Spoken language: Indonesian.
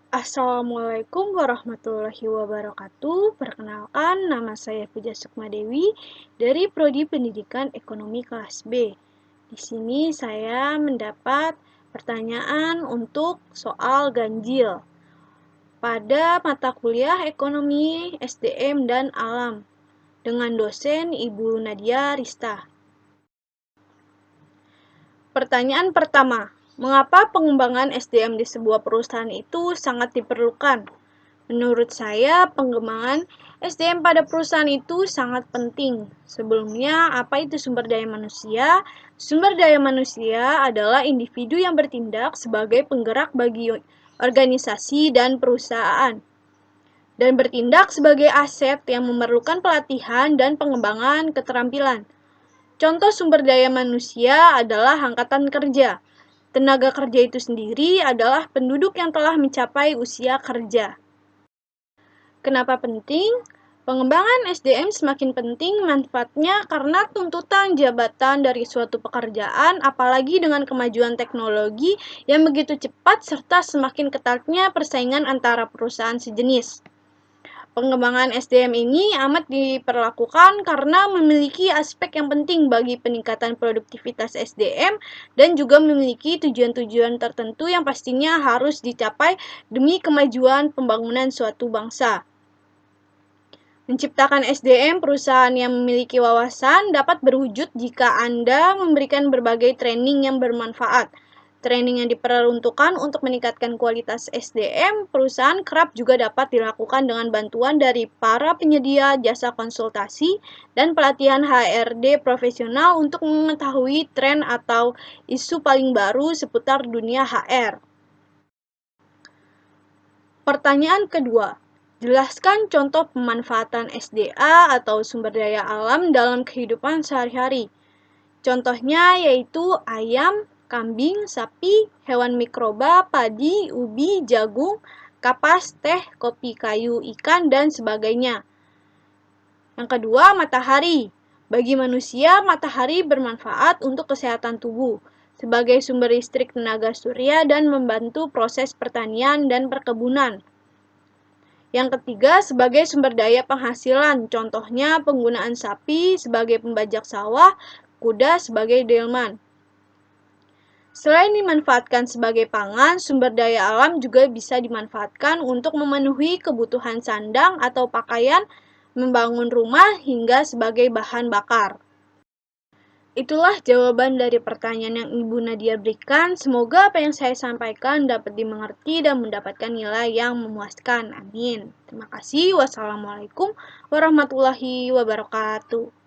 Assalamualaikum warahmatullahi wabarakatuh. Perkenalkan, nama saya Puja Sukma Dewi dari Prodi Pendidikan Ekonomi kelas B. Di sini saya mendapat pertanyaan untuk soal ganjil pada mata kuliah Ekonomi, SDM, dan Alam dengan dosen Ibu Nadia Rista. Pertanyaan pertama, mengapa pengembangan SDM di sebuah perusahaan itu sangat diperlukan? Menurut saya, pengembangan SDM pada perusahaan itu sangat penting. Sebelumnya, apa itu sumber daya manusia? Sumber daya manusia adalah individu yang bertindak sebagai penggerak bagi organisasi dan perusahaan, dan bertindak sebagai aset yang memerlukan pelatihan dan pengembangan keterampilan. Contoh sumber daya manusia adalah angkatan kerja. Tenaga kerja itu sendiri adalah penduduk yang telah mencapai usia kerja. Kenapa penting? Pengembangan SDM semakin penting manfaatnya karena tuntutan jabatan dari suatu pekerjaan, apalagi dengan kemajuan teknologi yang begitu cepat serta semakin ketatnya persaingan antara perusahaan sejenis. Pengembangan SDM ini amat diperlakukan karena memiliki aspek yang penting bagi peningkatan produktivitas SDM dan juga memiliki tujuan-tujuan tertentu yang pastinya harus dicapai demi kemajuan pembangunan suatu bangsa. Menciptakan SDM perusahaan yang memiliki wawasan dapat berwujud jika Anda memberikan berbagai training yang bermanfaat. Training yang diperuntukkan untuk meningkatkan kualitas SDM perusahaan kerap juga dapat dilakukan dengan bantuan dari para penyedia jasa konsultasi dan pelatihan HRD profesional untuk mengetahui tren atau isu paling baru seputar dunia HR. Pertanyaan kedua, jelaskan contoh pemanfaatan SDA atau sumber daya alam dalam kehidupan sehari-hari. Contohnya yaitu ayam, kambing, sapi, hewan mikroba, padi, ubi, jagung, kapas, teh, kopi, kayu, ikan, dan sebagainya. Yang kedua, matahari. Bagi manusia, matahari bermanfaat untuk kesehatan tubuh sebagai sumber listrik tenaga surya dan membantu proses pertanian dan perkebunan. Yang ketiga, sebagai sumber daya penghasilan, contohnya penggunaan sapi sebagai pembajak sawah, kuda sebagai delman. Selain dimanfaatkan sebagai pangan, sumber daya alam juga bisa dimanfaatkan untuk memenuhi kebutuhan sandang atau pakaian, membangun rumah, hingga sebagai bahan bakar. Itulah jawaban dari pertanyaan yang Ibu Nadia berikan. Semoga apa yang saya sampaikan dapat dimengerti dan mendapatkan nilai yang memuaskan. Amin. Terima kasih. Wassalamualaikum warahmatullahi wabarakatuh.